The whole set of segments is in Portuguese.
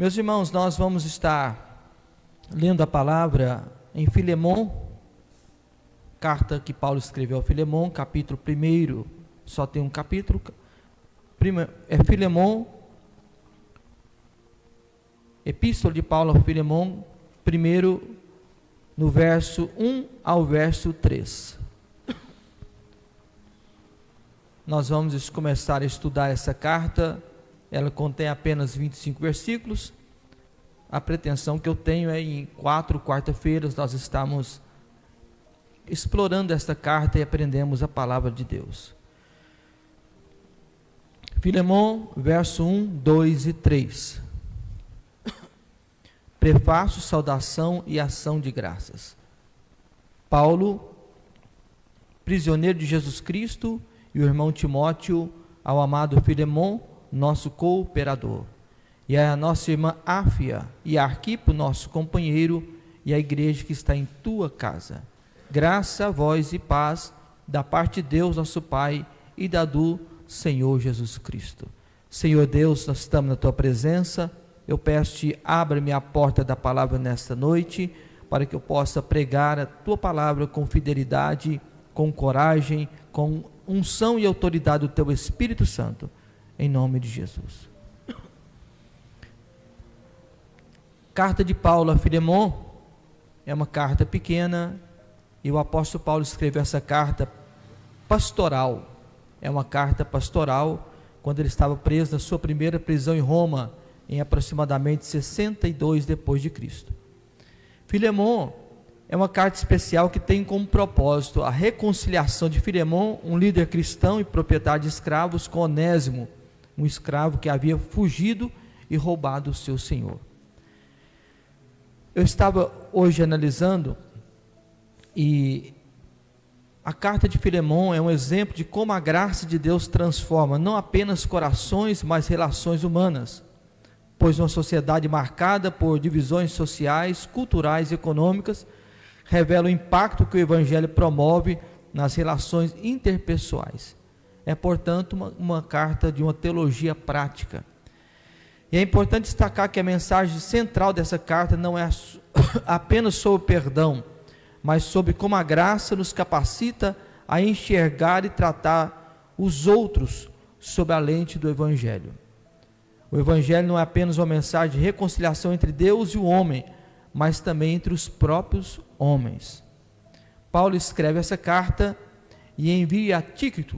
Meus irmãos, nós vamos estar lendo a palavra em Filemon, carta que Paulo escreveu a Filemon, capítulo 1, só tem um capítulo, é Filemon, epístola de Paulo a Filemon, primeiro, no verso 1 ao verso 3. Nós vamos começar a estudar essa carta. Ela contém apenas 25 versículos. A pretensão que eu tenho é em 4 quarta-feiras nós estamos explorando esta carta e aprendemos a palavra de Deus. Filemon, verso 1, 2 e 3. Prefácio, saudação e ação de graças. Paulo, prisioneiro de Jesus Cristo, e o irmão Timóteo, ao amado Filemon, nosso cooperador, e a nossa irmã Áfia e Arquipo, nosso companheiro, e a igreja que está em tua casa. Graça a vós e paz da parte de Deus nosso Pai e da do Senhor Jesus Cristo. Senhor Deus, nós estamos na tua presença. Eu peço-te, abre-me a porta da palavra nesta noite, para que eu possa pregar a tua palavra com fidelidade, com coragem, com unção e autoridade do teu Espírito Santo, em nome de Jesus. Carta de Paulo a Filemon é uma carta pequena, e o apóstolo Paulo escreveu essa carta pastoral. É uma carta pastoral, quando ele estava preso na sua primeira prisão em Roma, em aproximadamente 62 depois de Cristo. Filemon é uma carta especial que tem como propósito a reconciliação de Filemon, um líder cristão e proprietário de escravos, com Onésimo, um escravo que havia fugido e roubado o seu senhor. Eu estava hoje analisando, e a carta de Filemon é um exemplo de como a graça de Deus transforma não apenas corações, mas relações humanas, pois uma sociedade marcada por divisões sociais, culturais e econômicas revela o impacto que o Evangelho promove nas relações interpessoais. É, portanto, uma carta de uma teologia prática. E é importante destacar que a mensagem central dessa carta não é apenas sobre o perdão, mas sobre como a graça nos capacita a enxergar e tratar os outros sob a lente do Evangelho. O Evangelho não é apenas uma mensagem de reconciliação entre Deus e o homem, mas também entre os próprios homens. Paulo escreve essa carta e envia a Tíquico,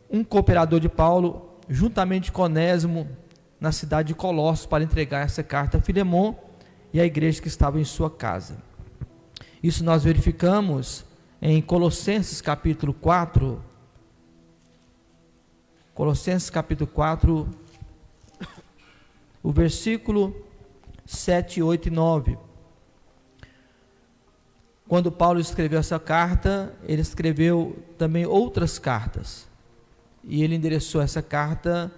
um cooperador de Paulo, juntamente com Onésimo, na cidade de Colossos, para entregar essa carta a Filemon e à igreja que estava em sua casa. Isso nós verificamos em Colossenses capítulo 4, Colossenses capítulo 4, o versículo 7, 8 e 9. Quando Paulo escreveu essa carta, ele escreveu também outras cartas, e ele endereçou essa carta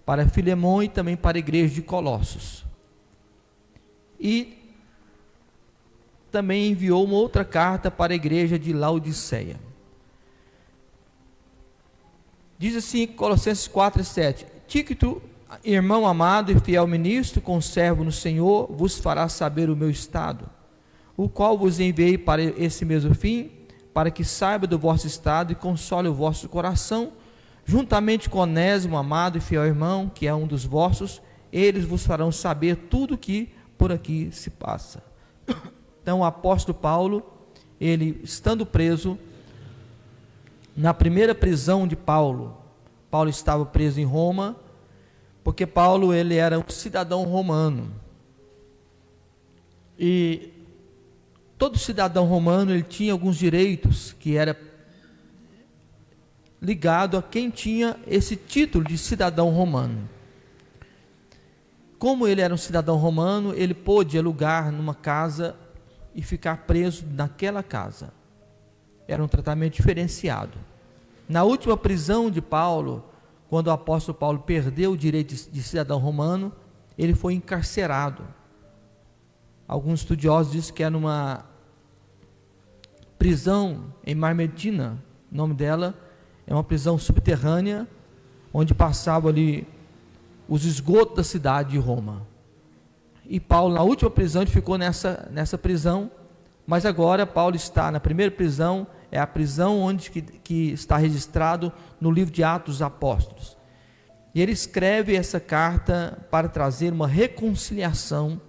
para Filemon e também para a igreja de Colossos, e também enviou uma outra carta para a igreja de Laodiceia. Diz assim, Colossenses 4 e 7, Tíquico, irmão amado e fiel ministro, conservo no Senhor, vos fará saber o meu estado, o qual vos enviei para esse mesmo fim, para que saiba do vosso estado e console o vosso coração, juntamente com Onésimo, amado e fiel irmão, que é um dos vossos, eles vos farão saber tudo o que por aqui se passa. Então, o apóstolo Paulo, ele estando preso, na primeira prisão de Paulo estava preso em Roma, porque Paulo, ele era um cidadão romano, e todo cidadão romano, ele tinha alguns direitos, que era ligado a quem tinha esse título de cidadão romano. Como ele era um cidadão romano, ele pôde alugar numa casa e ficar preso naquela casa. Era um tratamento diferenciado. Na última prisão de Paulo, quando o apóstolo Paulo perdeu o direito de cidadão romano, ele foi encarcerado. Alguns estudiosos dizem que era numa prisão em Marmetina, o nome dela é uma prisão subterrânea, onde passava ali os esgotos da cidade de Roma. E Paulo, na última prisão, ele ficou nessa prisão, mas agora Paulo está na primeira prisão, é a prisão onde que está registrado no livro de Atos dos Apóstolos. E ele escreve essa carta para trazer uma reconciliação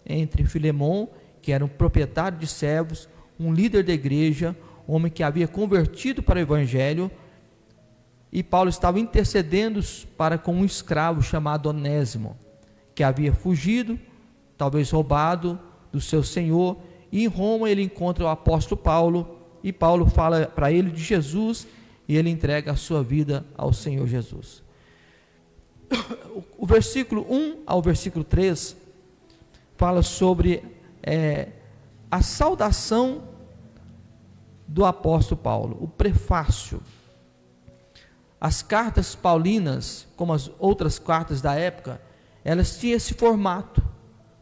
entre Filemon, que era um proprietário de servos, um líder da igreja, um homem que havia convertido para o evangelho, e Paulo estava intercedendo para com um escravo chamado Onésimo, que havia fugido, talvez roubado do seu senhor, e em Roma ele encontra o apóstolo Paulo, e Paulo fala para ele de Jesus, e ele entrega a sua vida ao Senhor Jesus. O versículo 1 ao versículo 3 fala sobre a saudação do apóstolo Paulo, o prefácio. As cartas paulinas, como as outras cartas da época, elas tinham esse formato.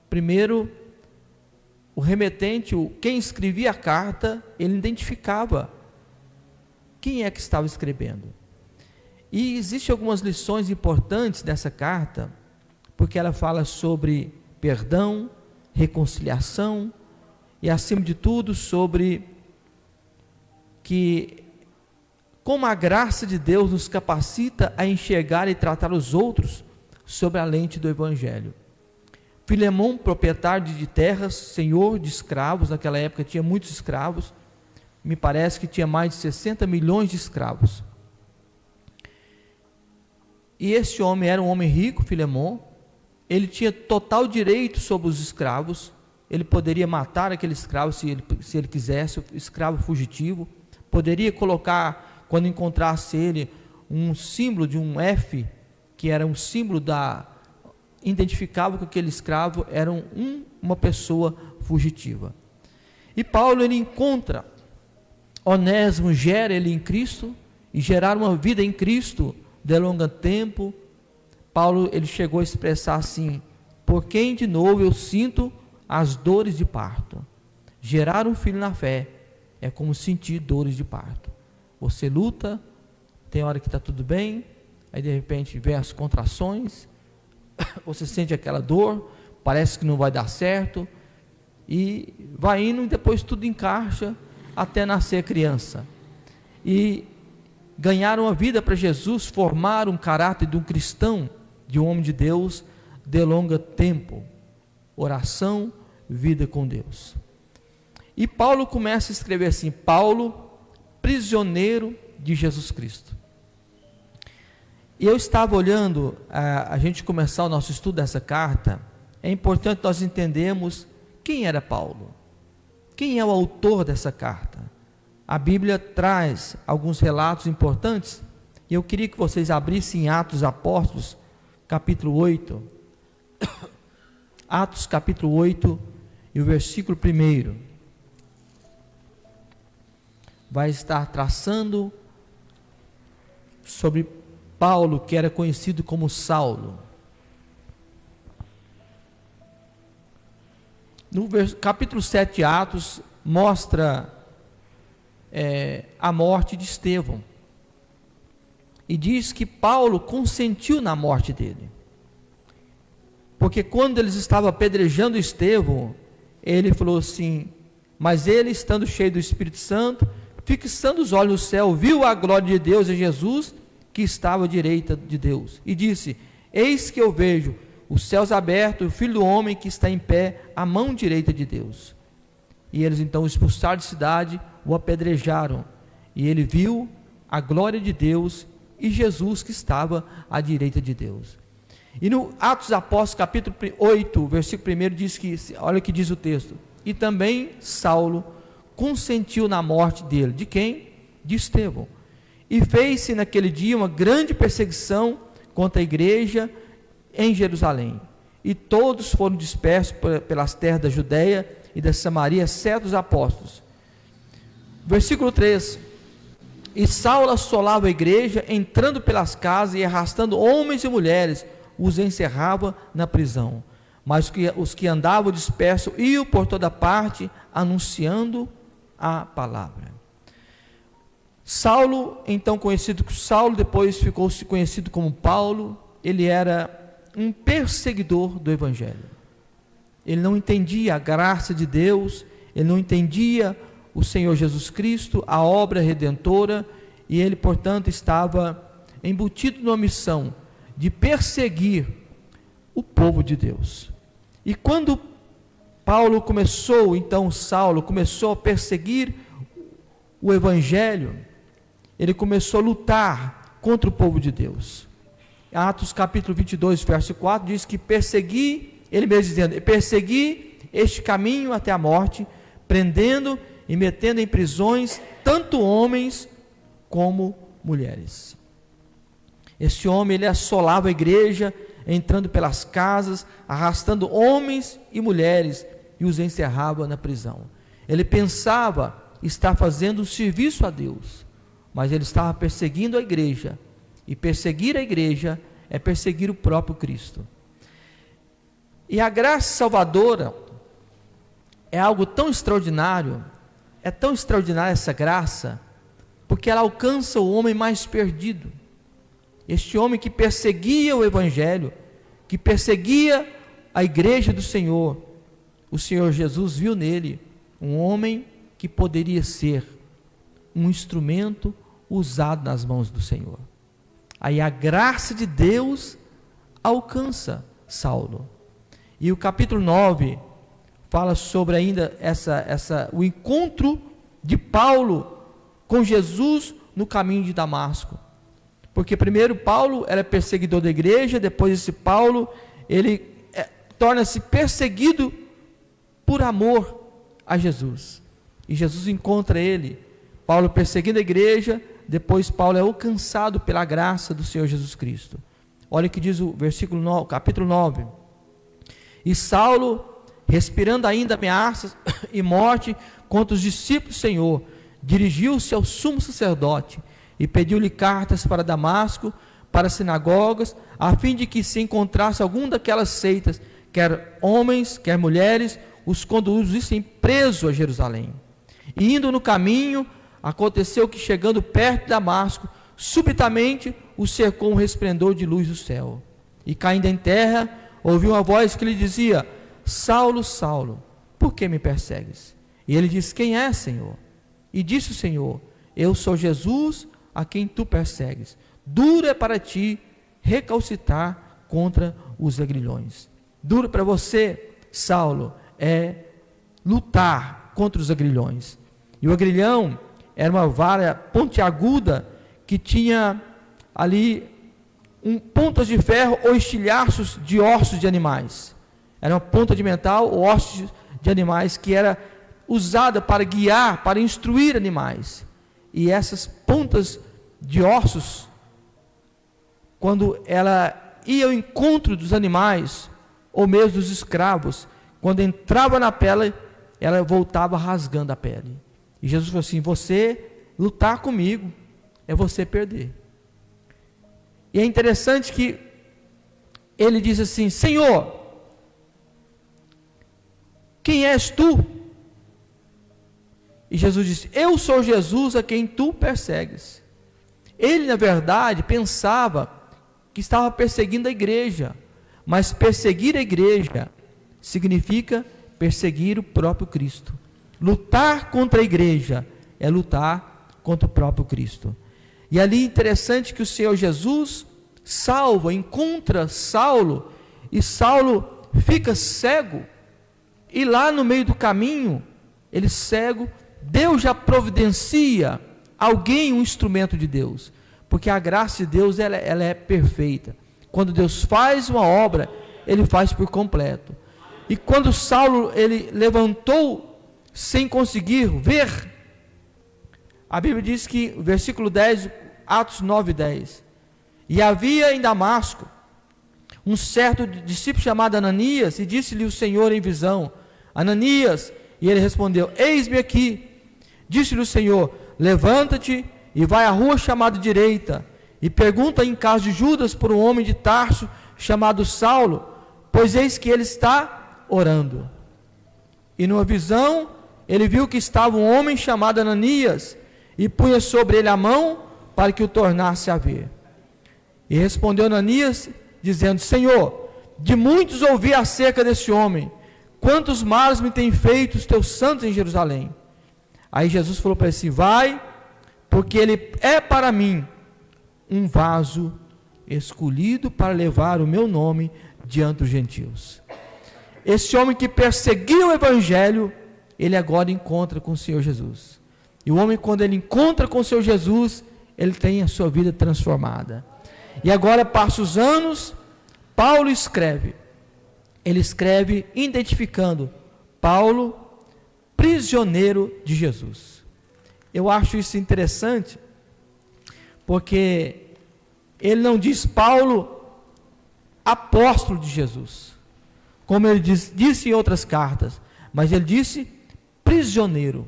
Primeiro, o remetente, quem escrevia a carta, ele identificava quem é que estava escrevendo. E existem algumas lições importantes dessa carta, porque ela fala sobre perdão, reconciliação e, acima de tudo, sobre que como a graça de Deus nos capacita a enxergar e tratar os outros sob a lente do Evangelho. Filemon, proprietário de terras, senhor de escravos, naquela época tinha muitos escravos, me parece que tinha mais de 60 milhões de escravos. E esse homem era um homem rico, Filemon, ele tinha total direito sobre os escravos, ele poderia matar aquele escravo se ele quisesse, o escravo fugitivo, poderia colocar, quando encontrasse ele, um símbolo de um F, que era um símbolo identificava que aquele escravo era uma pessoa fugitiva. E Paulo, ele encontra Onésimo, gera ele em Cristo, e gerar uma vida em Cristo delonga tempo. Paulo, ele chegou a expressar assim: por quem de novo eu sinto as dores de parto. Gerar um filho na fé é como sentir dores de parto. Você luta, tem hora que está tudo bem, aí de repente vem as contrações, você sente aquela dor, parece que não vai dar certo, e vai indo e depois tudo encaixa até nascer a criança. E ganhar uma vida para Jesus, formar um caráter de um cristão, de um homem de Deus, delonga tempo, oração, vida com Deus. E Paulo começa a escrever assim: Paulo, prisioneiro de Jesus Cristo. E eu estava olhando, a gente começar o nosso estudo dessa carta, é importante nós entendermos quem era Paulo, quem é o autor dessa carta. A Bíblia traz alguns relatos importantes, e eu queria que vocês abrissem em Atos Apóstolos, capítulo 8, Atos capítulo 8, e o versículo 1, vai estar traçando sobre Paulo, que era conhecido como Saulo. No capítulo 7 de Atos, mostra a morte de Estevão, e diz que Paulo consentiu na morte dele, porque quando eles estavam apedrejando Estevão, ele falou assim: mas ele, estando cheio do Espírito Santo, fixando os olhos no céu, viu a glória de Deus e Jesus, que estava à direita de Deus, e disse: eis que eu vejo os céus abertos, o Filho do Homem que está em pé à mão direita de Deus. E eles então o expulsaram de cidade, o apedrejaram, e ele viu a glória de Deus e Jesus que estava à direita de Deus. E no Atos dos Apóstolos, capítulo 8, versículo 1, diz que, olha o que diz o texto: e também Saulo consentiu na morte dele. De quem? De Estevão. E fez-se naquele dia uma grande perseguição contra a igreja em Jerusalém, e todos foram dispersos pelas terras da Judeia e da Samaria, exceto os apóstolos. Versículo 3: e Saulo assolava a igreja, entrando pelas casas e arrastando homens e mulheres, os encerrava na prisão. Mas os que andavam dispersos iam por toda parte, anunciando a palavra. Saulo, então conhecido como Saulo, depois ficou conhecido como Paulo, ele era um perseguidor do Evangelho. ele não entendia a graça de Deus, ele não entendia o Senhor Jesus Cristo, a obra redentora, e ele, portanto, estava embutido numa missão de perseguir o povo de Deus. E quando Saulo começou a perseguir o Evangelho, ele começou a lutar contra o povo de Deus. Atos capítulo 22, verso 4, diz que ele mesmo dizendo, persegui este caminho até a morte, prendendo e metendo em prisões tanto homens como mulheres. Esse homem, ele assolava a igreja, entrando pelas casas, arrastando homens e mulheres, e os encerrava na prisão. Ele pensava estar fazendo um serviço a Deus, mas ele estava perseguindo a igreja, e perseguir a igreja é perseguir o próprio Cristo. E a graça salvadora é algo tão extraordinário, é tão extraordinária essa graça, porque ela alcança o homem mais perdido. Este homem que perseguia o Evangelho, que perseguia a igreja do Senhor, o Senhor Jesus viu nele um homem que poderia ser um instrumento usado nas mãos do Senhor. Aí a graça de Deus alcança Saulo. E o capítulo 9 fala sobre ainda o encontro de Paulo com Jesus no caminho de Damasco. Porque primeiro Paulo era perseguidor da igreja, depois esse Paulo, ele torna-se perseguido por amor a Jesus. E Jesus encontra ele, Paulo perseguindo a igreja, depois Paulo é alcançado pela graça do Senhor Jesus Cristo. Olha o que diz o versículo 9, capítulo 9. E Saulo, respirando ainda ameaças e morte contra os discípulos do Senhor, dirigiu-se ao sumo sacerdote e pediu-lhe cartas para Damasco, para as sinagogas, a fim de que se encontrasse algum daquelas seitas, quer homens, quer mulheres, os conduzissem preso a Jerusalém. E indo no caminho, aconteceu que, chegando perto de Damasco, subitamente o cercou um resplendor de luz do céu. E caindo em terra, ouviu uma voz que lhe dizia: Saulo, Saulo, por que me persegues? E ele disse: quem é, Senhor? E disse o Senhor: eu sou Jesus, a quem tu persegues. Duro é para ti recalcitrar contra os agrilhões. Duro para você, Saulo, é lutar contra os agrilhões. E o agrilhão era uma vara pontiaguda que tinha ali pontas de ferro ou estilhaços de ossos de animais. Era uma ponta de metal ou ossos de animais que era usada para guiar, para instruir animais. E essas pontas de ossos, quando ela ia ao encontro dos animais, ou mesmo dos escravos, quando entrava na pele, ela voltava rasgando a pele. E Jesus falou assim: você lutar comigo é você perder. E é interessante que ele diz assim: Senhor, quem és tu? E Jesus disse: eu sou Jesus a quem tu persegues. Ele, na verdade, pensava que estava perseguindo a igreja, mas perseguir a igreja significa perseguir o próprio Cristo. Lutar contra a igreja é lutar contra o próprio Cristo. E ali é interessante que o Senhor Jesus salva, encontra Saulo, e Saulo fica cego, e lá no meio do caminho, ele cego, Deus já providencia alguém, um instrumento de Deus, porque a graça de Deus ela é perfeita. Quando Deus faz uma obra, ele faz por completo. E quando Saulo ele levantou sem conseguir ver, a Bíblia diz que, versículo 10, Atos 9:10, e havia em Damasco um certo discípulo chamado Ananias, e disse-lhe o Senhor em visão: Ananias. E ele respondeu: eis-me aqui. Disse-lhe o Senhor: levanta-te e vai à rua chamada direita, e pergunta em casa de Judas por um homem de Tarso chamado Saulo, pois eis que ele está orando. E numa visão ele viu que estava um homem chamado Ananias, e punha sobre ele a mão para que o tornasse a ver. E respondeu Ananias, dizendo: Senhor, de muitos ouvi acerca desse homem, quantos males me têm feito os teus santos em Jerusalém. Aí Jesus falou para ele assim: vai, porque ele é para mim um vaso escolhido para levar o meu nome diante dos gentios. Esse homem que perseguia o evangelho, ele agora encontra com o Senhor Jesus. E o homem, quando ele encontra com o Senhor Jesus, ele tem a sua vida transformada. E agora passam os anos, Paulo escreve. Ele escreve identificando Paulo, prisioneiro de Jesus. Eu acho isso interessante, porque ele não diz Paulo, apóstolo de Jesus, como ele disse em outras cartas, mas ele disse prisioneiro.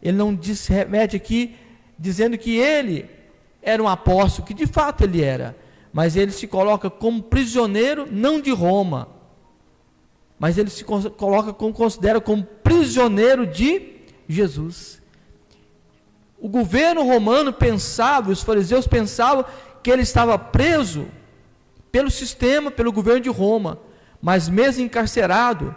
Ele não se remete aqui dizendo que ele era um apóstolo, que de fato ele era, mas ele se coloca como prisioneiro, não de Roma, mas ele se considera como prisioneiro de Jesus. O governo romano pensava, os fariseus pensavam que ele estava preso pelo sistema, pelo governo de Roma, mas mesmo encarcerado,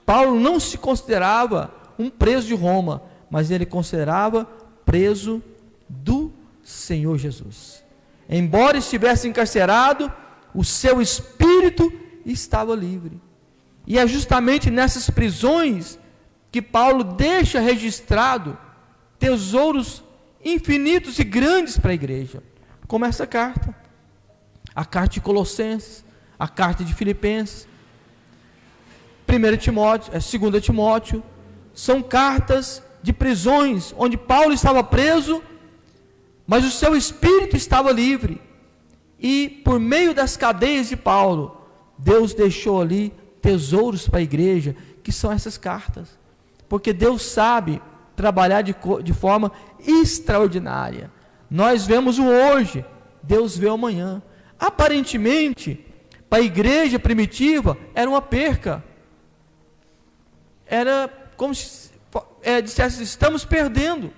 Paulo não se considerava um preso de Roma, mas ele considerava preso do Senhor Jesus. Embora estivesse encarcerado, o seu espírito estava livre. E é justamente nessas prisões que Paulo deixa registrado tesouros infinitos e grandes para a igreja, como essa carta, a carta de Colossenses, a carta de Filipenses, 1 Timóteo, 2 Timóteo, são cartas de prisões, onde Paulo estava preso, mas o seu espírito estava livre, e por meio das cadeias de Paulo, Deus deixou ali tesouros para a igreja, que são essas cartas, porque Deus sabe trabalhar de forma extraordinária. Nós vemos o hoje, Deus vê o amanhã. Aparentemente, para a igreja primitiva, era uma perca, era como se dissesse: estamos perdendo,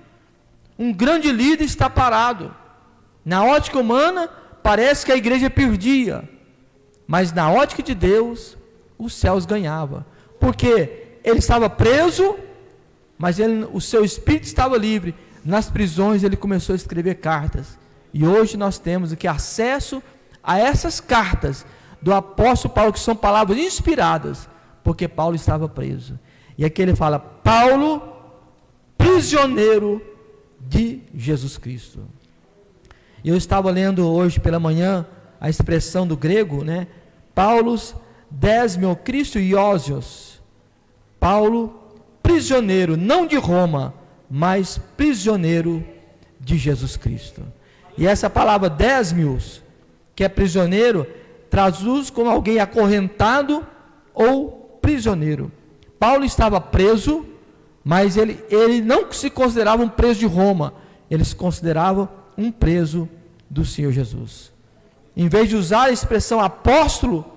um grande líder está parado. Na ótica humana, parece que a igreja perdia, mas na ótica de Deus, os céus ganhavam, porque ele estava preso, mas o seu espírito estava livre. Nas prisões ele começou a escrever cartas, e hoje nós temos aqui acesso a essas cartas do apóstolo Paulo, que são palavras inspiradas, porque Paulo estava preso. E aqui ele fala: Paulo, prisioneiro de Jesus Cristo. E eu estava lendo hoje pela manhã a expressão do grego, né? Paulus desmio Cristo iosios. Paulo, prisioneiro, não de Roma, mas prisioneiro de Jesus Cristo. E essa palavra desmios, que é prisioneiro, traduz como alguém acorrentado ou prisioneiro. Paulo estava preso, mas ele não se considerava um preso de Roma, ele se considerava um preso do Senhor Jesus. Em vez de usar a expressão apóstolo,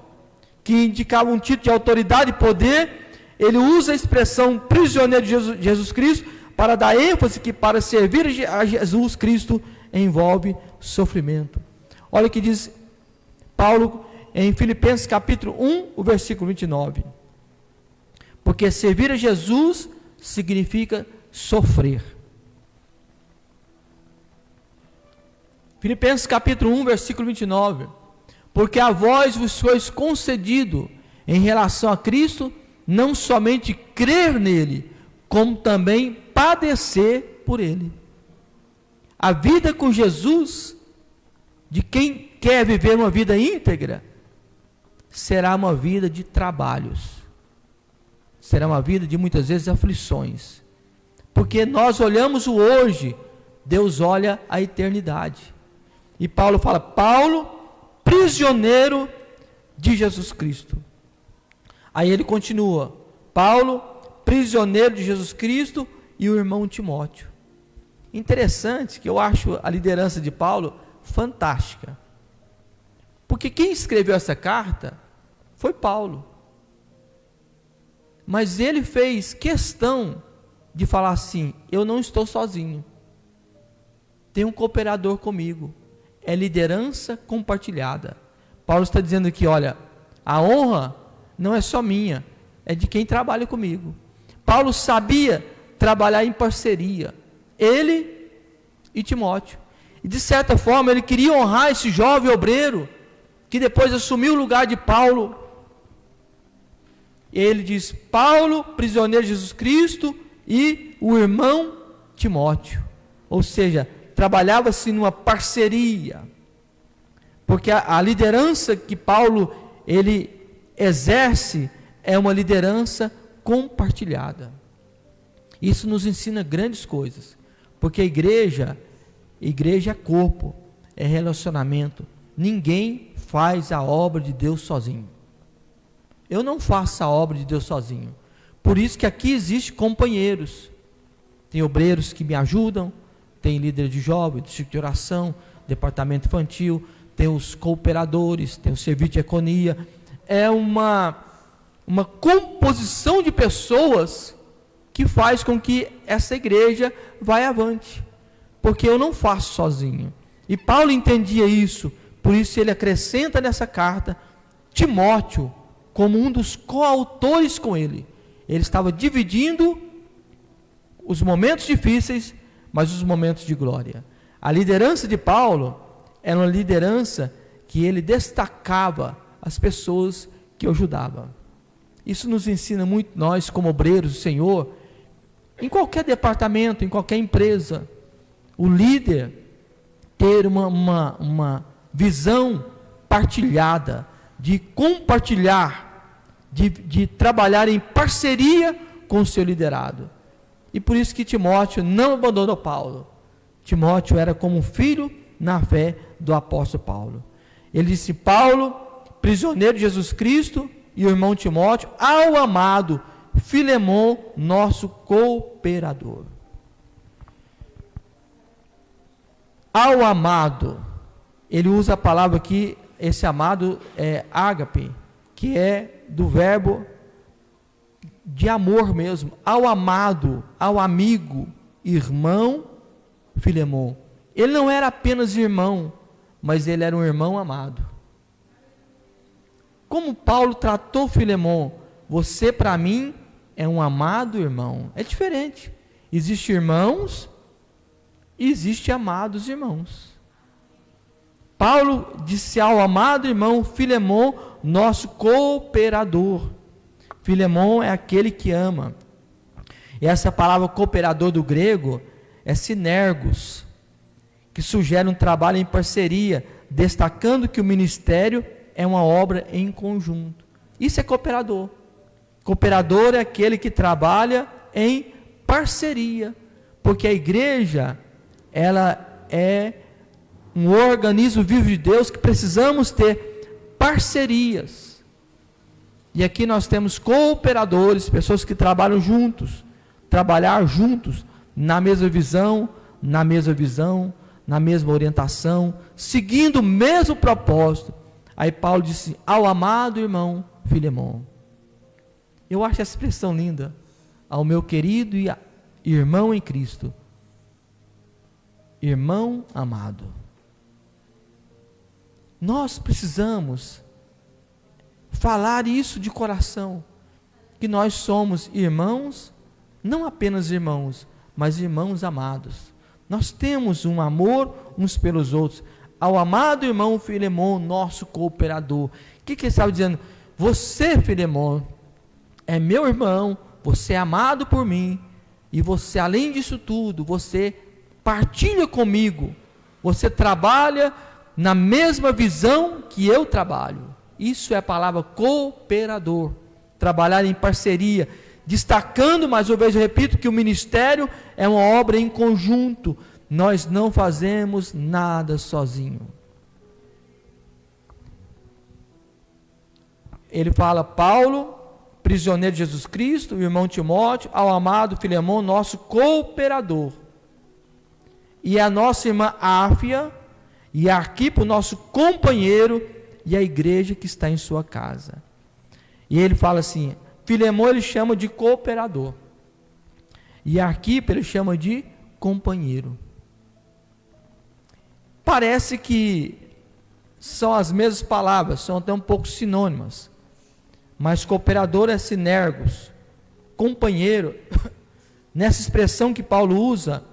que indicava um título de autoridade e poder, ele usa a expressão prisioneiro de Jesus Cristo, para dar ênfase que para servir a Jesus Cristo envolve sofrimento. Olha o que diz Paulo em Filipenses capítulo 1, o versículo 29. Porque servir a Jesus significa sofrer. Filipenses capítulo 1, versículo 29. Porque a vós vos foi concedido em relação a Cristo, não somente crer nele, como também padecer por ele. A vida com Jesus, de quem quer viver uma vida íntegra, será uma vida de trabalhos, será uma vida de muitas vezes aflições, porque nós olhamos o hoje, Deus olha a eternidade. E Paulo fala: Paulo, prisioneiro de Jesus Cristo. Aí ele continua: Paulo, prisioneiro de Jesus Cristo, e o irmão Timóteo. Interessante, que eu acho a liderança de Paulo fantástica, porque quem escreveu essa carta foi Paulo, mas ele fez questão de falar assim: eu não estou sozinho, tem um cooperador comigo, é liderança compartilhada. Paulo está dizendo aqui: olha, a honra não é só minha, é de quem trabalha comigo. Paulo sabia trabalhar em parceria, ele e Timóteo. E de certa forma ele queria honrar esse jovem obreiro, que depois assumiu o lugar de Paulo. Ele diz: Paulo, prisioneiro de Jesus Cristo, e o irmão Timóteo. Ou seja, trabalhava-se numa parceria, porque a liderança que Paulo ele exerce é uma liderança compartilhada. Isso nos ensina grandes coisas, porque a igreja é corpo, é relacionamento. Ninguém faz a obra de Deus sozinho. Eu não faço a obra de Deus sozinho. Por isso que aqui existe companheiros. Tem obreiros que me ajudam, tem líder de jovens, distrito de oração, departamento infantil, tem os cooperadores, tem o serviço de diaconia. É uma composição de pessoas que faz com que essa igreja vá avante, porque eu não faço sozinho. E Paulo entendia isso, por isso ele acrescenta nessa carta Timóteo como um dos coautores com ele. Ele estava dividindo os momentos difíceis, mas os momentos de glória. A liderança de Paulo era uma liderança que ele destacava as pessoas que o ajudavam. Isso nos ensina muito, nós como obreiros do Senhor, em qualquer departamento, em qualquer empresa, o líder ter uma visão partilhada, de compartilhar, de trabalhar em parceria com o seu liderado. E por isso que Timóteo não abandonou Paulo. Timóteo era como um filho na fé do apóstolo Paulo. Ele disse: Paulo, prisioneiro de Jesus Cristo, e o irmão Timóteo, ao amado Filemon, nosso cooperador. Ao amado, ele usa a palavra aqui, esse amado é ágape, que é do verbo de amor mesmo. Ao amado, ao amigo, irmão Filemon. Ele não era apenas irmão, mas ele era um irmão amado. Como Paulo tratou Filemon: você para mim é um amado irmão. É diferente. Existem irmãos e existem amados irmãos. Paulo disse ao amado irmão Filemon, nosso cooperador. Filemon é aquele que ama. E essa palavra cooperador do grego é sinergos, que sugere um trabalho em parceria, destacando que o ministério é uma obra em conjunto. Isso é cooperador. Cooperador é aquele que trabalha em parceria, porque a igreja, ela é um organismo vivo de Deus que precisamos ter parcerias. E aqui nós temos cooperadores, pessoas que trabalham juntos, trabalhar juntos na mesma visão, na mesma orientação, seguindo o mesmo propósito. Aí Paulo disse: ao amado irmão Filemon. Eu acho essa expressão linda. Ao meu querido e irmão em Cristo, irmão amado. Nós precisamos falar isso de coração, que nós somos irmãos, não apenas irmãos, mas irmãos amados. Nós temos um amor uns pelos outros. Ao amado irmão Filemon, nosso cooperador. O que ele estava dizendo? Você, Filemon, é meu irmão, você é amado por mim, e você, além disso tudo, você partilha comigo, você trabalha na mesma visão que eu trabalho. Isso é a palavra cooperador, trabalhar em parceria, destacando, mais uma vez eu repito, que o ministério é uma obra em conjunto. Nós não fazemos nada sozinho. Ele fala: Paulo, prisioneiro de Jesus Cristo, o irmão Timóteo, ao amado Filemon, nosso cooperador, e a nossa irmã Áfia, e Arquipo, nosso companheiro, e a igreja que está em sua casa. E ele fala assim: Filemon ele chama de cooperador, e Arquipo ele chama de companheiro. Parece que são as mesmas palavras, são até um pouco sinônimas, mas cooperador é sinergos, companheiro. Nessa expressão que Paulo usa,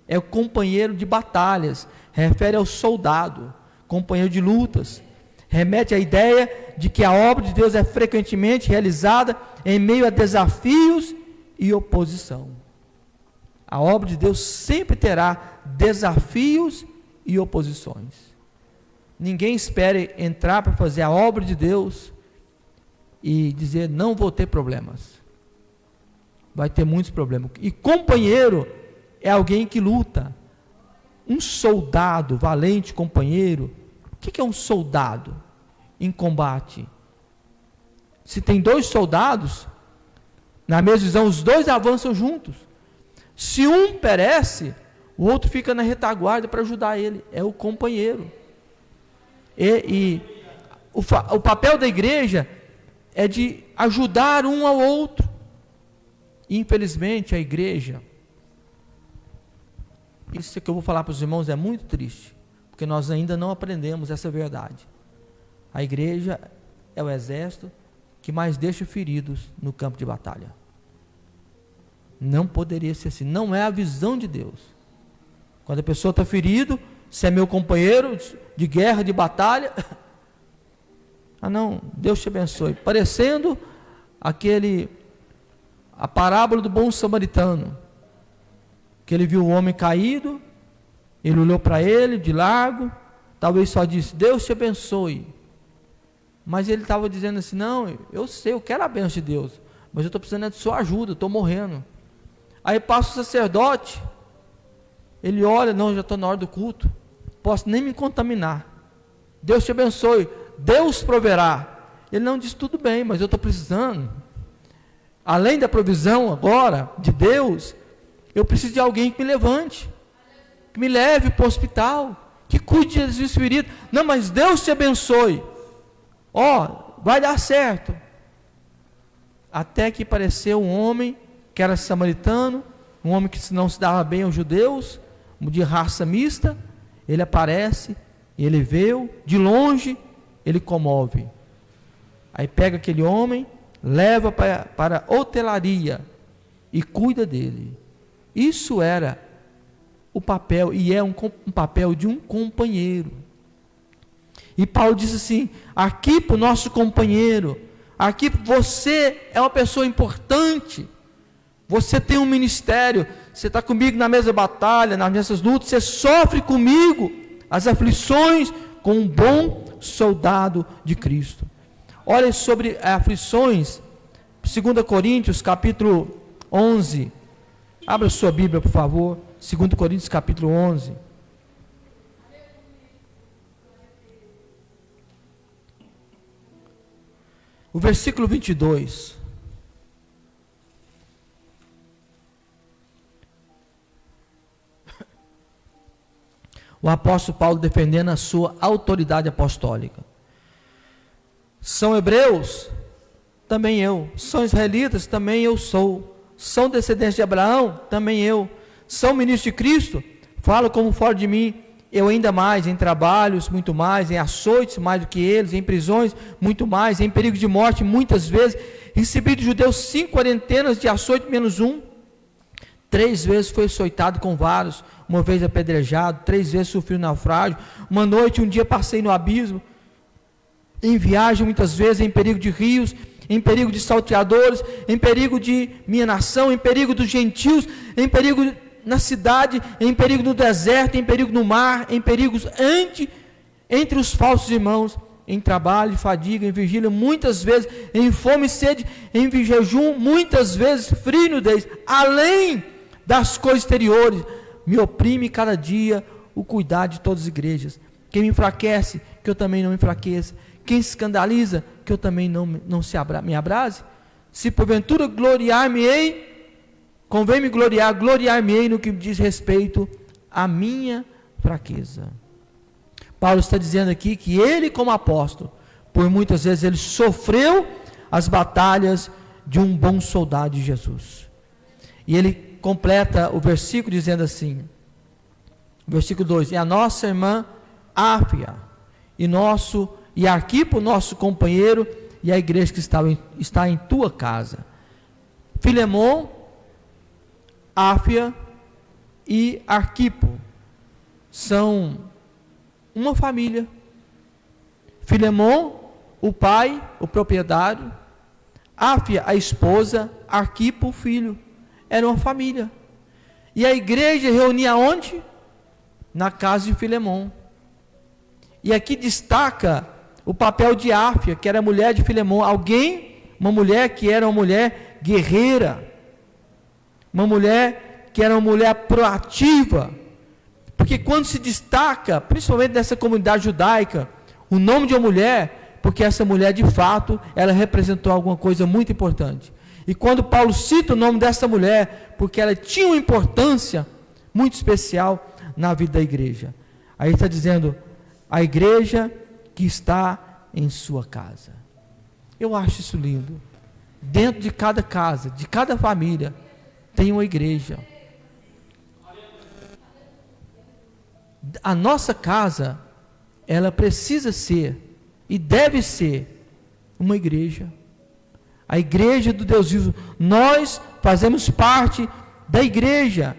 é o companheiro de batalhas, refere ao soldado, companheiro de lutas, remete à ideia de que a obra de Deus é frequentemente realizada em meio a desafios e oposição. A obra de Deus sempre terá desafios e oposições. Ninguém espere entrar para fazer a obra de Deus e dizer, não vou ter problemas. Vai ter muitos problemas. E companheiro é alguém que luta. Um soldado valente, companheiro. O que é um soldado em combate? Se tem dois soldados, na mesma visão, os dois avançam juntos. Se um perece, o outro fica na retaguarda para ajudar ele. É o companheiro. O papel da igreja é de ajudar um ao outro. Infelizmente, a igreja, isso que eu vou falar para os irmãos é muito triste, porque nós ainda não aprendemos essa verdade. A igreja é o exército que mais deixa feridos no campo de batalha. Não poderia ser assim, não é a visão de Deus. Quando a pessoa está ferido, se é meu companheiro de guerra, de batalha, não, Deus te abençoe. Parecendo a parábola do bom samaritano, que ele viu o homem caído, ele olhou para ele de largo, talvez só disse, Deus te abençoe, mas ele estava dizendo assim, não, eu sei, eu quero a bênção de Deus, mas eu estou precisando de sua ajuda, estou morrendo. Aí passa o sacerdote, ele olha, não, já estou na hora do culto, posso nem me contaminar, Deus te abençoe, Deus proverá. Ele não diz, tudo bem, mas eu estou precisando, além da provisão agora, de Deus, eu preciso de alguém que me levante, que me leve para o hospital, que cuide de Jesus ferido. Não, mas Deus te abençoe, vai dar certo. Até que apareceu um homem, que era samaritano, um homem que não se dava bem aos judeus, de raça mista, ele aparece, ele veio, de longe, ele comove. Aí pega aquele homem, leva para a hotelaria e cuida dele. Isso era o papel, e é um papel de um companheiro. E Paulo diz assim, aqui para o nosso companheiro, aqui você é uma pessoa importante, você tem um ministério, você está comigo na mesma batalha, nas mesmas lutas, você sofre comigo as aflições com um bom soldado de Cristo. Olha sobre aflições, 2 Coríntios capítulo 11, abra sua Bíblia por favor, 2 Coríntios capítulo 11, o versículo 22, o apóstolo Paulo defendendo a sua autoridade apostólica. São hebreus? Também eu. São israelitas? Também eu sou. São descendentes de Abraão? Também eu. São ministros de Cristo? Falo como fora de mim, eu ainda mais, em trabalhos, muito mais, em açoites, mais do que eles, em prisões, muito mais, em perigo de morte, muitas vezes. Recebi dos judeus 5 quarentenas de açoite menos um. 3 vezes foi açoitado com varos, uma vez apedrejado, 3 vezes sofri um naufrágio, uma noite, um dia passei no abismo, em viagem muitas vezes, em perigo de rios, em perigo de salteadores, em perigo de minha nação, em perigo dos gentios, em perigo na cidade, em perigo no deserto, em perigo no mar, em perigos entre os falsos irmãos, em trabalho, fadiga, em vigília, muitas vezes, em fome e sede, em jejum, muitas vezes, frio e nudez, além das coisas exteriores, me oprime cada dia o cuidar de todas as igrejas. Quem me enfraquece, que eu também não me enfraqueça. Quem se escandaliza, que eu também não me abrase. Se porventura gloriar-me-ei, convém-me gloriar-me-ei no que diz respeito à minha fraqueza. Paulo está dizendo aqui que ele, como apóstolo, por muitas vezes ele sofreu as batalhas de um bom soldado de Jesus. E ele completa o versículo dizendo assim, versículo 2, e a nossa irmã Áfia, e Arquipo, nosso companheiro, e a igreja que está em tua casa. Filemon, Áfia e Arquipo são uma família. Filemon, o pai, o proprietário, Áfia, a esposa, Arquipo, o filho. Era uma família. E a igreja reunia onde? Na casa de Filemon. E aqui destaca o papel de Áfia, que era a mulher de Filemon. Uma mulher que era uma mulher guerreira. Uma mulher que era uma mulher proativa. Porque quando se destaca, principalmente nessa comunidade judaica, o nome de uma mulher, porque essa mulher de fato, ela representou alguma coisa muito importante. E quando Paulo cita o nome dessa mulher, porque ela tinha uma importância muito especial na vida da igreja. Aí está dizendo, a igreja que está em sua casa. Eu acho isso lindo. Dentro de cada casa, de cada família, tem uma igreja. A nossa casa, ela precisa ser e deve ser uma igreja. A igreja do Deus vivo. Nós fazemos parte da igreja.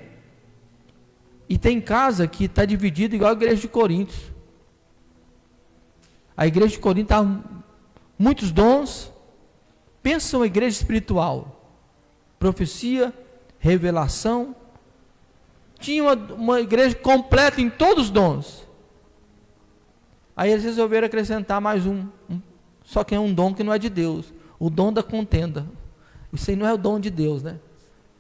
E tem casa que está dividida igual a igreja de Corinto. A igreja de Corinto está muitos dons. Pensa uma igreja espiritual. Profecia, revelação. Tinha uma igreja completa em todos os dons. Aí eles resolveram acrescentar mais um. Só que é um dom que não é de Deus. O dom da contenda. Isso aí não é o dom de Deus, né?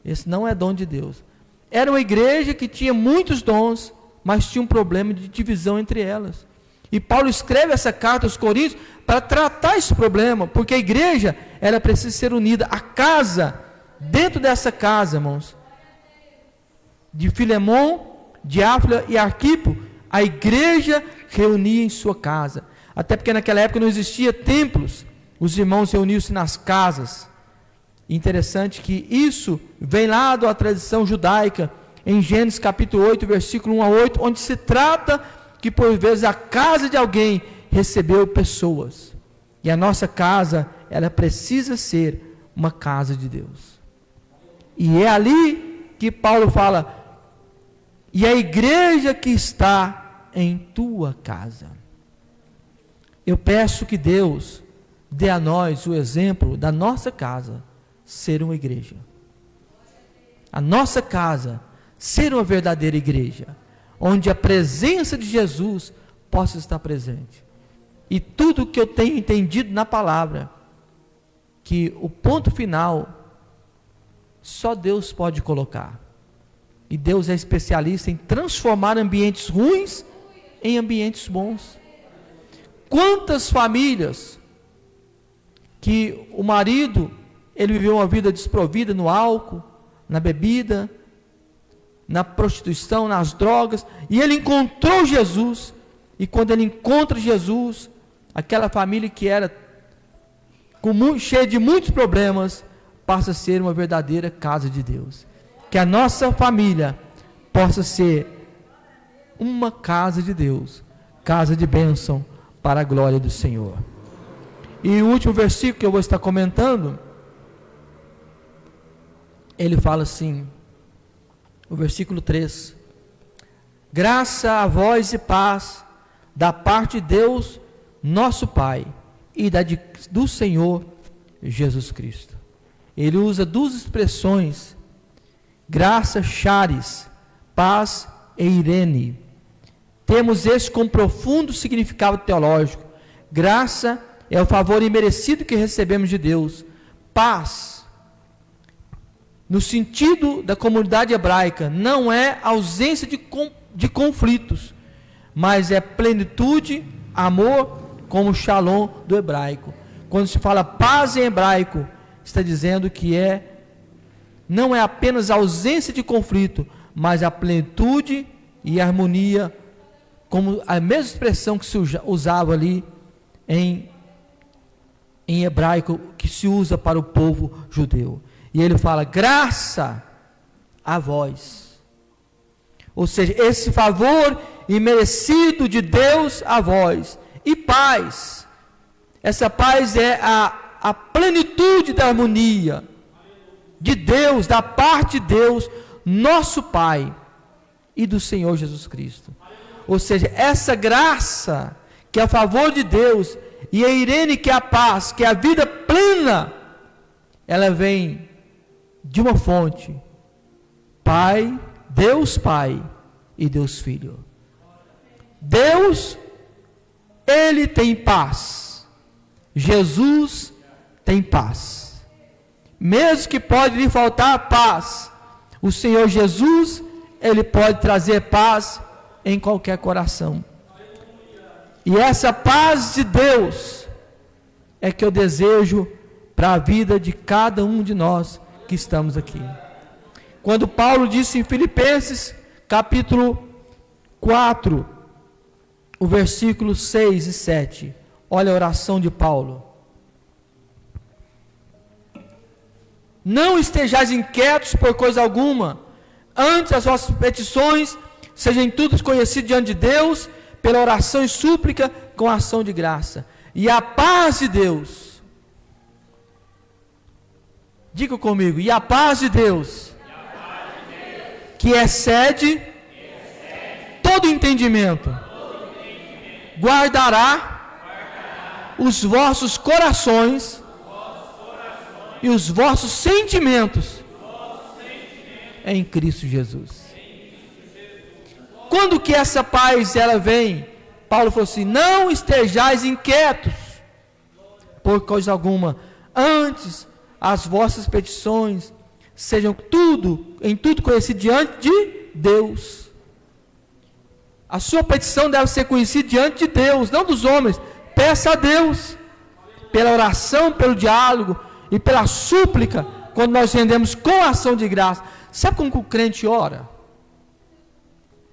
Esse não é dom de Deus. Era uma igreja que tinha muitos dons, mas tinha um problema de divisão entre elas. E Paulo escreve essa carta aos Coríntios para tratar esse problema, porque a igreja, ela precisa ser unida. A casa, dentro dessa casa, irmãos, de Filemon, de Áfia e Arquipo, a igreja reunia em sua casa. Até porque naquela época não existia templos. Os irmãos reuniam-se nas casas. Interessante que isso vem lá da tradição judaica, em Gênesis capítulo 8, versículo 1 a 8, onde se trata que por vezes a casa de alguém recebeu pessoas. E a nossa casa, ela precisa ser uma casa de Deus. E é ali que Paulo fala, e a igreja que está em tua casa. Eu peço que Deus dê a nós o exemplo da nossa casa ser uma igreja. A nossa casa ser uma verdadeira igreja, onde a presença de Jesus possa estar presente. E tudo que eu tenho entendido na palavra, que o ponto final, só Deus pode colocar. E Deus é especialista em transformar ambientes ruins em ambientes bons. Quantas famílias que o marido, ele viveu uma vida desprovida no álcool, na bebida, na prostituição, nas drogas, e ele encontrou Jesus, e quando ele encontra Jesus, aquela família que era cheia de muitos problemas, passa a ser uma verdadeira casa de Deus. Que a nossa família possa ser uma casa de Deus, casa de bênção para a glória do Senhor. E o último versículo que eu vou estar comentando, ele fala assim, o versículo 3: graça a vós e paz da parte de Deus nosso Pai e do Senhor Jesus Cristo. Ele usa duas expressões, graça, charis, paz e irene. Temos esse com profundo significado teológico. Graça é o favor imerecido que recebemos de Deus. Paz, no sentido da comunidade hebraica, não é ausência de conflitos, mas é plenitude, amor, como o shalom do hebraico. Quando se fala paz em hebraico, está dizendo que não é apenas ausência de conflito, mas a plenitude e harmonia, como a mesma expressão que se usava ali em hebraico, que se usa para o povo judeu. E ele fala, graça a vós. Ou seja, esse favor imerecido de Deus a vós. E paz. Essa paz é a plenitude da harmonia de Deus, da parte de Deus, nosso Pai, e do Senhor Jesus Cristo. Ou seja, essa graça que é a favor de Deus, e a Irene que é a paz, que é a vida plena, ela vem de uma fonte: Pai, Deus Pai e Deus Filho. Deus, Ele tem paz. Jesus tem paz. Mesmo que pode lhe faltar paz, o Senhor Jesus, Ele pode trazer paz em qualquer coração. E essa paz de Deus é que eu desejo para a vida de cada um de nós que estamos aqui. Quando Paulo disse em Filipenses, capítulo 4, o versículo 6 e 7, olha a oração de Paulo: não estejais inquietos por coisa alguma, antes as vossas petições sejam em tudo conhecidas diante de Deus, pela oração e súplica, com ação de graça. E a paz de Deus, diga comigo, e a paz de Deus, que excede todo entendimento, guardará os vossos corações e os vossos sentimentos em Cristo Jesus. Quando que essa paz ela vem? Paulo falou assim: não estejais inquietos por coisa alguma, antes as vossas petições sejam em tudo conhecidas diante de Deus. A sua petição deve ser conhecida diante de Deus, não dos homens. Peça a Deus, pela oração, pelo diálogo e pela súplica, quando nós rendemos com ação de graça. Sabe como que o crente ora?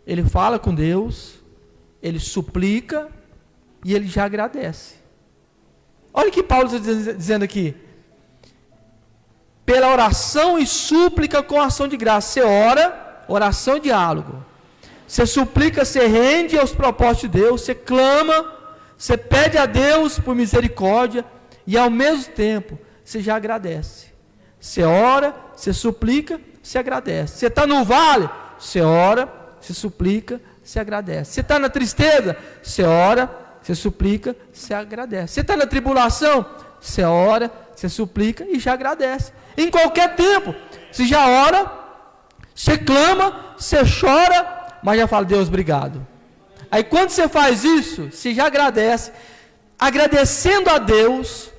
Ele fala com Deus, ele suplica e ele já agradece. Olha o que Paulo está dizendo aqui: pela oração e súplica com ação de graça. Você ora, oração e diálogo. Você suplica, você rende aos propósitos de Deus, você clama, você pede a Deus por misericórdia, e ao mesmo tempo você já agradece. Você ora, você suplica, você agradece. Você está no vale, você ora, você suplica, você agradece. Você está na tristeza, você ora, você suplica, você agradece. Você está na tribulação, você ora, você suplica e já agradece. Em qualquer tempo, você já ora, você clama, você chora, mas já fala: Deus, obrigado. Aí quando você faz isso, você já agradece, agradecendo a Deus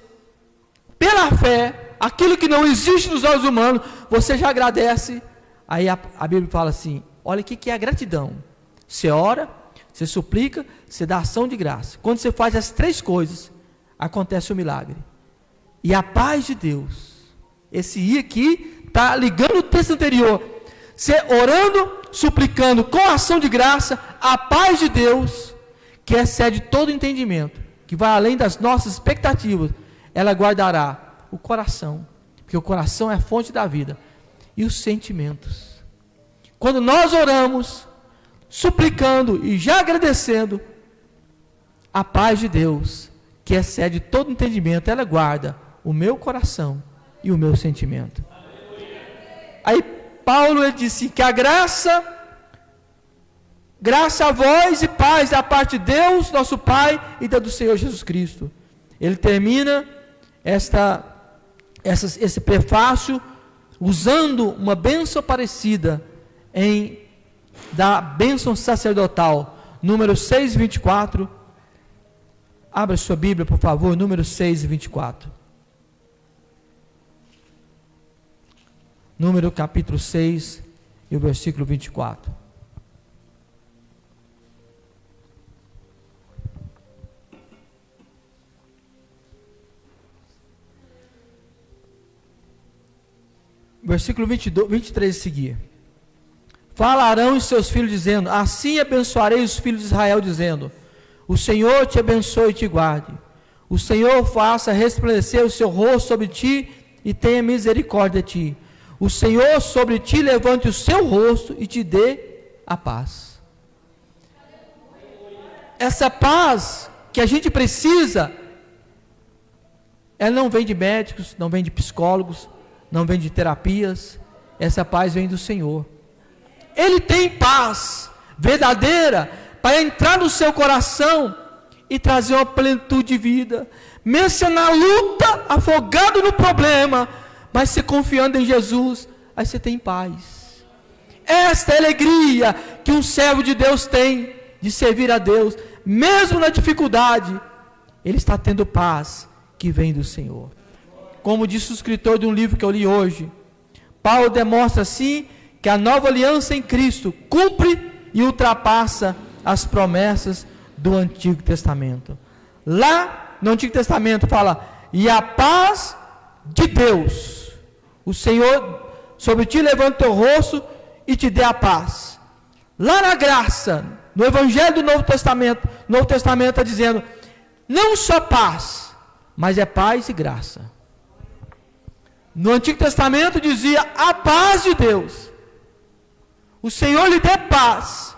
pela fé, aquilo que não existe nos olhos humanos, você já agradece. Aí a Bíblia fala assim: olha o que é a gratidão. Você ora, você suplica, você dá ação de graça. Quando você faz as três coisas, acontece o milagre. E a paz de Deus, esse I aqui está ligando o texto anterior. Você orando, suplicando com ação de graça, a paz de Deus, que excede todo entendimento, que vai além das nossas expectativas, ela guardará o coração, porque o coração é a fonte da vida, e os sentimentos. Quando nós oramos, suplicando e já agradecendo, a paz de Deus, que excede todo entendimento, ela guarda o meu coração e o meu sentimento. Aí Paulo ele disse que a graça a vós e paz da parte de Deus, nosso Pai, e da do Senhor Jesus Cristo. Ele termina esse prefácio usando uma bênção parecida da bênção sacerdotal, número 6, 24. Abra sua Bíblia, por favor, número 6 e 24. Número capítulo 6 e o versículo 24. Versículo 23 e seguir. Falarão os seus filhos dizendo: assim abençoarei os filhos de Israel, dizendo: o Senhor te abençoe e te guarde. O Senhor faça resplandecer o seu rosto sobre ti e tenha misericórdia de ti. O Senhor sobre ti levante o seu rosto e te dê a paz. Essa paz que a gente precisa Ela não vem de médicos, não vem de psicólogos, não vem de terapias. Essa paz vem do Senhor. Ele tem paz verdadeira para entrar no seu coração e trazer uma plenitude de vida. Mesmo sendo na luta, afogado no problema, mas se confiando em Jesus, aí você tem paz. Esta é a alegria que um servo de Deus tem, de servir a Deus, mesmo na dificuldade, ele está tendo paz que vem do Senhor. Como disse o escritor de um livro que eu li hoje, Paulo demonstra assim que a nova aliança em Cristo cumpre e ultrapassa as promessas do Antigo Testamento. Lá no Antigo Testamento fala: e a paz de Deus, o Senhor sobre ti levanta o teu rosto e te dê a paz. Lá na graça, no Evangelho do Novo Testamento está dizendo, não só paz, mas é paz e graça. No Antigo Testamento dizia a paz de Deus, o Senhor lhe dê paz,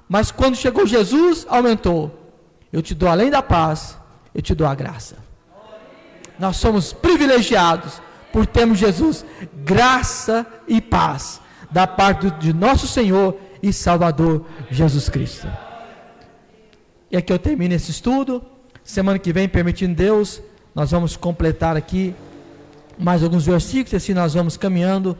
mas quando chegou Jesus, aumentou, eu te dou além da paz, eu te dou a graça. Nós somos privilegiados por termos Jesus, graça e paz, da parte de nosso Senhor e Salvador Jesus Cristo. E aqui eu termino esse estudo. Semana que vem, permitindo Deus, nós vamos completar aqui mais alguns versículos, e assim nós vamos caminhando